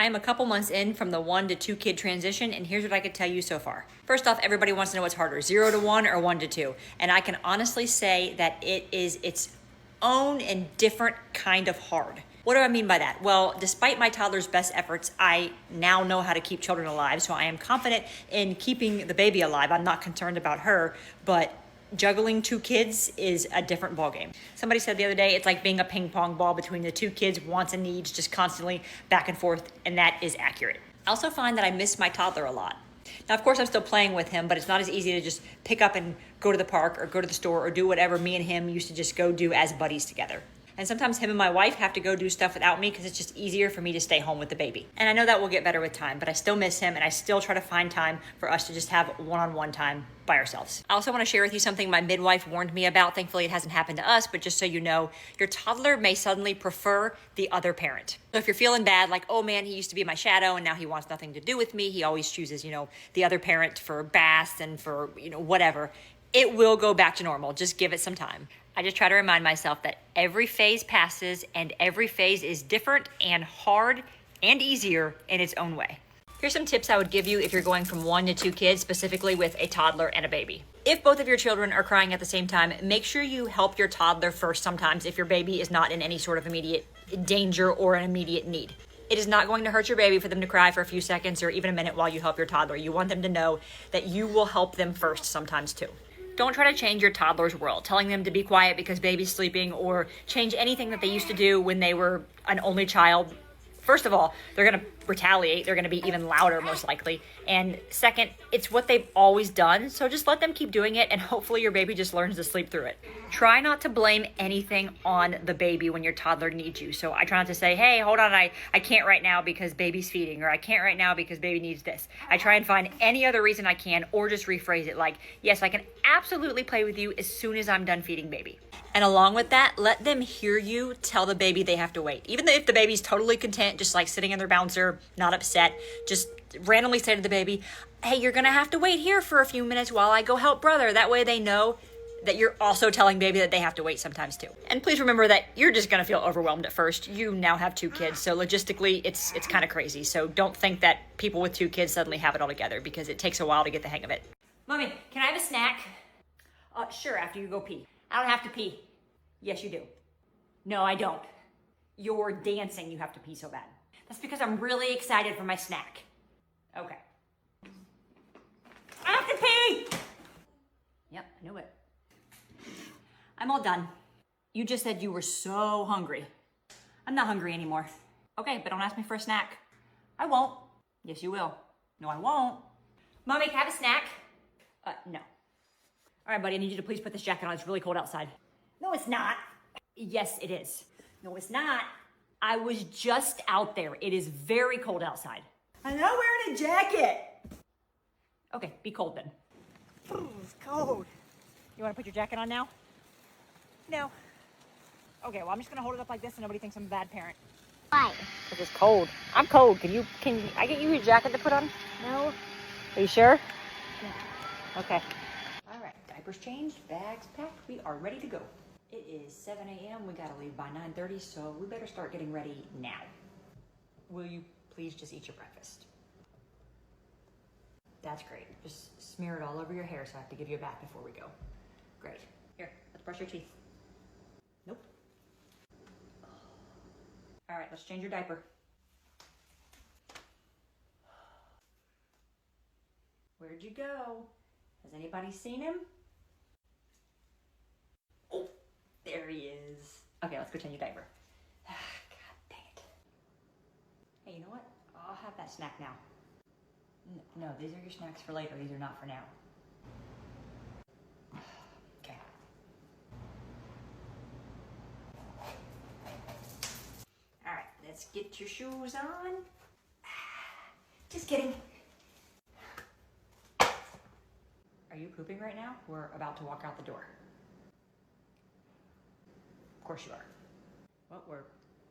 I am a couple months in from the 1 to 2 kid transition, and here's what I could tell you so far. First off, everybody wants to know what's harder, 0 to 1 or 1 to 2. And I can honestly say that it is its own and different kind of hard. What do I mean by that? Well, despite my toddler's best efforts, I now know how to keep children alive, so I am confident in keeping the baby alive. I'm not concerned about her, but juggling 2 kids is a different ballgame. Somebody said the other day, it's like being a ping pong ball between the 2 kids' wants and needs, just constantly back and forth, and that is accurate. I also find that I miss my toddler a lot. Now, of course, I'm still playing with him, but it's not as easy to just pick up and go to the park or go to the store or do whatever me and him used to just go do as buddies together. And sometimes him and my wife have to go do stuff without me because it's just easier for me to stay home with the baby. And I know that will get better with time, but I still miss him and I still try to find time for us to just have one-on-one time by ourselves. I also want to share with you something my midwife warned me about. Thankfully, it hasn't happened to us, but just so you know, your toddler may suddenly prefer the other parent. So if you're feeling bad, like, oh man, he used to be my shadow and now he wants nothing to do with me. He always chooses, the other parent for baths and for, whatever. It will go back to normal. Just give it some time. I just try to remind myself that every phase passes and every phase is different and hard and easier in its own way. Here's some tips I would give you if you're going from 1 to 2 kids, specifically with a toddler and a baby. If both of your children are crying at the same time, make sure you help your toddler first sometimes if your baby is not in any sort of immediate danger or an immediate need. It is not going to hurt your baby for them to cry for a few seconds or even a minute while you help your toddler. You want them to know that you will help them first sometimes too. Don't try to change your toddler's world, telling them to be quiet because baby's sleeping or change anything that they used to do when they were an only child. First of all, they're going to retaliate. They're going to be even louder, most likely. And second, it's what they've always done. So just let them keep doing it and hopefully your baby just learns to sleep through it. Try not to blame anything on the baby when your toddler needs you. So I try not to say, hey, hold on, I can't right now because baby's feeding, or I can't right now because baby needs this. I try and find any other reason I can, or just rephrase it like, yes, I can absolutely play with you as soon as I'm done feeding baby. And along with that, let them hear you tell the baby they have to wait. Even if the baby's totally content, just like sitting in their bouncer, not upset, just randomly say to the baby, hey, you're gonna have to wait here for a few minutes while I go help brother. That way they know that you're also telling baby that they have to wait sometimes too. And please remember that you're just gonna feel overwhelmed at first. You now have 2 kids, so logistically it's kind of crazy. So don't think that people with 2 kids suddenly have it all together because it takes a while to get the hang of it. Mommy, can I have a snack? Sure, after you go pee. I don't have to pee. Yes, you do. No, I don't. You're dancing, you have to pee so bad. That's because I'm really excited for my snack. Okay. I have to pee! Yep, I knew it. I'm all done. You just said you were so hungry. I'm not hungry anymore. Okay, but don't ask me for a snack. I won't. Yes, you will. No, I won't. Mommy, can I have a snack? No. All right, buddy, I need you to please put this jacket on. It's really cold outside. No, it's not. Yes, it is. No, it's not. I was just out there. It is very cold outside. I'm not wearing a jacket. Okay, be cold then. Ooh, it's cold. You want to put your jacket on now? No. Okay, well, I'm just going to hold it up like this so nobody thinks I'm a bad parent. Why? Because it's cold. I'm cold. Can I get you a jacket to put on? No. Are you sure? Yeah. Okay. All right, diapers changed, bags packed. We are ready to go. It is 7 a.m. We gotta leave by 9:30, so we better start getting ready now. Will you please just eat your breakfast? That's great. Just smear it all over your hair so I have to give you a bath before we go. Great. Here, let's brush your teeth. Nope. All right, let's change your diaper. Where'd you go? Has anybody seen him? Oh, there he is. Okay, let's go change your diaper. God dang it. Hey, you know what? I'll have that snack now. No, these are your snacks for later. These are not for now. Okay. All right, let's get your shoes on. Just kidding. Are you pooping right now? We're about to walk out the door. Of course you are. Well, we're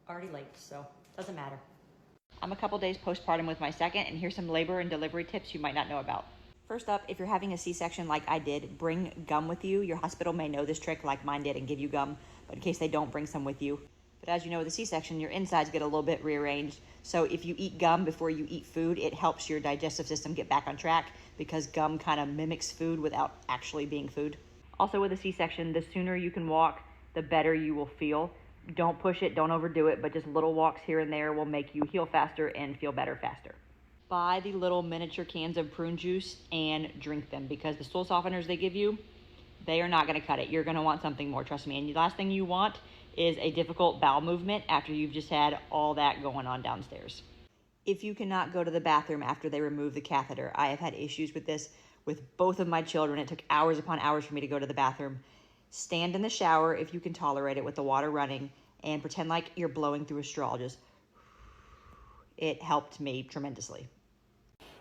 already late, so doesn't matter. I'm a couple days postpartum with my second, and here's some labor and delivery tips you might not know about. First up, if you're having a C-section like I did, bring gum with you. Your hospital may know this trick like mine did and give you gum, but in case they don't, bring some with you. But as you know, with a C-section, your insides get a little bit rearranged. So if you eat gum before you eat food, it helps your digestive system get back on track because gum kind of mimics food without actually being food. Also with a C-section, the sooner you can walk, the better you will feel. Don't push it, don't overdo it, but just little walks here and there will make you heal faster and feel better faster. Buy the little miniature cans of prune juice and drink them because the stool softeners they give you, they are not going to cut it. You're going to want something more, trust me. And the last thing you want is a difficult bowel movement after you've just had all that going on downstairs. If you cannot go to the bathroom after they remove the catheter, I have had issues with this with both of my children. It took hours upon hours for me to go to the bathroom. Stand in the shower if you can tolerate it with the water running and pretend like you're blowing through a straw. Just, it helped me tremendously.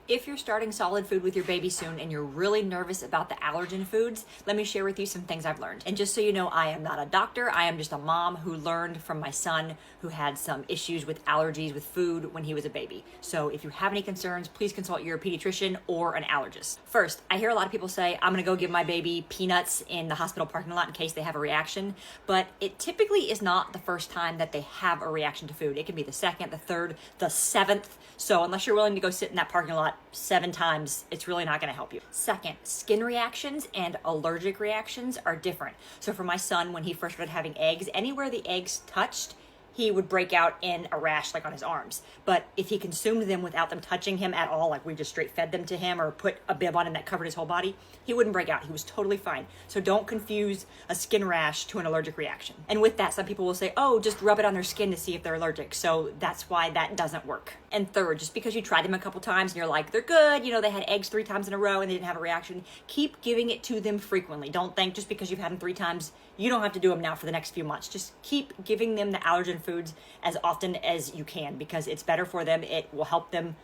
If you're starting solid food with your baby soon and you're really nervous about the allergen foods, let me share with you some things I've learned. And just so you know, I am not a doctor. I am just a mom who learned from my son who had some issues with allergies with food when he was a baby. So if you have any concerns, please consult your pediatrician or an allergist. First, I hear a lot of people say, I'm gonna go give my baby peanuts in the hospital parking lot in case they have a reaction, but it typically is not the first time that they have a reaction to food. It can be the second, the third, the seventh. So unless you're willing to go sit in that parking lot 7 times, it's really not going to help you. Second, skin reactions and allergic reactions are different. So for my son, when he first started having eggs, anywhere the eggs touched, he would break out in a rash like on his arms. But if he consumed them without them touching him at all, like we just straight fed them to him or put a bib on him that covered his whole body, he wouldn't break out. He was totally fine. So don't confuse a skin rash to an allergic reaction. And with that, some people will say, oh, just rub it on their skin to see if they're allergic. So that's why that doesn't work. And third, just because you tried them a couple times and you're like, they're good, you know, they had eggs 3 times in a row and they didn't have a reaction, keep giving it to them frequently. Don't think just because you've had them 3 times, you don't have to do them now for the next few months. Just keep giving them the allergen foods as often as you can because it's better for them. It will help them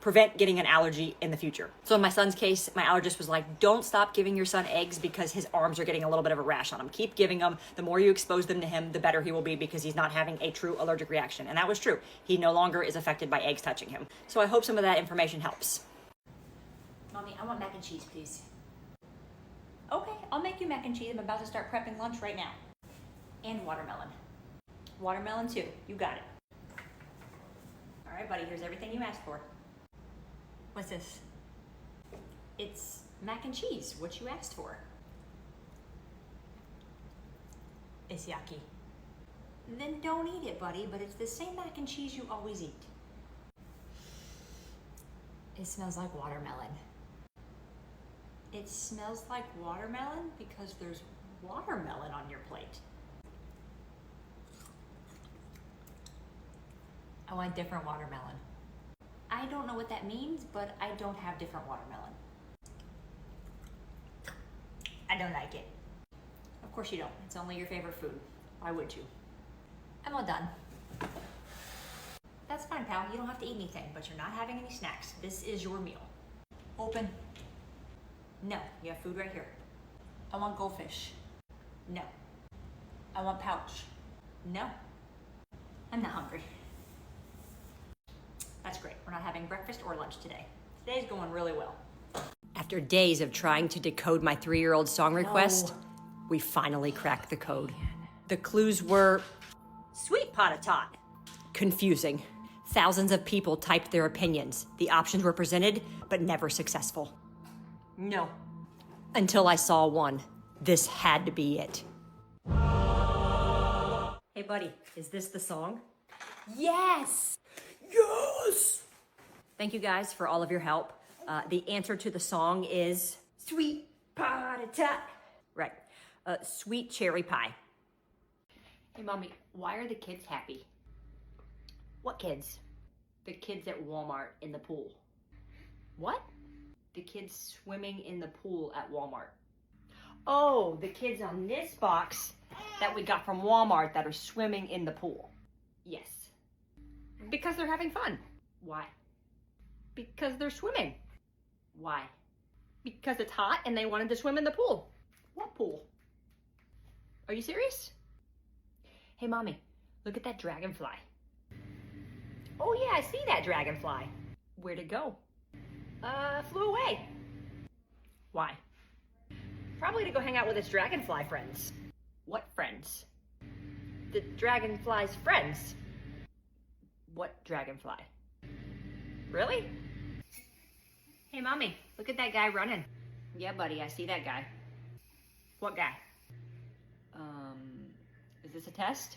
prevent getting an allergy in the future. So in my son's case, my allergist was like, don't stop giving your son eggs because his arms are getting a little bit of a rash on him. Keep giving them. The more you expose them to him, the better he will be because he's not having a true allergic reaction. And that was true. He no longer is affected by eggs touching him. So I hope some of that information helps. Mommy, I want mac and cheese, please. Okay, I'll make you mac and cheese. I'm about to start prepping lunch right now. And watermelon. Watermelon too. You got it. All right, buddy, here's everything you asked for. What's this? It's mac and cheese, what you asked for. It's yucky. Then don't eat it, buddy, but it's the same mac and cheese you always eat. It smells like watermelon. It smells like watermelon because there's watermelon on your plate. I want different watermelon. I don't know what that means, but I don't have different watermelon. I don't like it. Of course you don't. It's only your favorite food. Why would you? I'm all done. That's fine, pal. You don't have to eat anything, but you're not having any snacks. This is your meal. Open. No, you have food right here. I want goldfish. No. I want pouch. No. I'm not hungry. That's great. We're not having breakfast or lunch today. Today's going really well. After days of trying to decode my 3-year-old song request, we finally cracked the code. The clues were sweet pot of tot. Confusing. Thousands of people typed their opinions. The options were presented, but never successful. No. Until I saw one. This had to be it. Hey buddy, is this the song? Yes! Yes! Thank you guys for all of your help. The answer to the song is sweet pot of tot. Right. Sweet cherry pie. Hey mommy, why are the kids happy? What kids? The kids at Walmart in the pool. What? The kids swimming in the pool at Walmart. Oh, the kids on this box that we got from Walmart that are swimming in the pool. Yes. Because they're having fun. Why? Because they're swimming. Why? Because it's hot and they wanted to swim in the pool. What pool? Are you serious? Hey mommy, look at that dragonfly. Oh yeah, I see that dragonfly. Where'd it go? Flew away. Why? Probably to go hang out with its dragonfly friends. What friends? the dragonfly's friends. What dragonfly? Really? Hey, Mommy, look at that guy running. Yeah, buddy, I see that guy. What guy? Is this a test?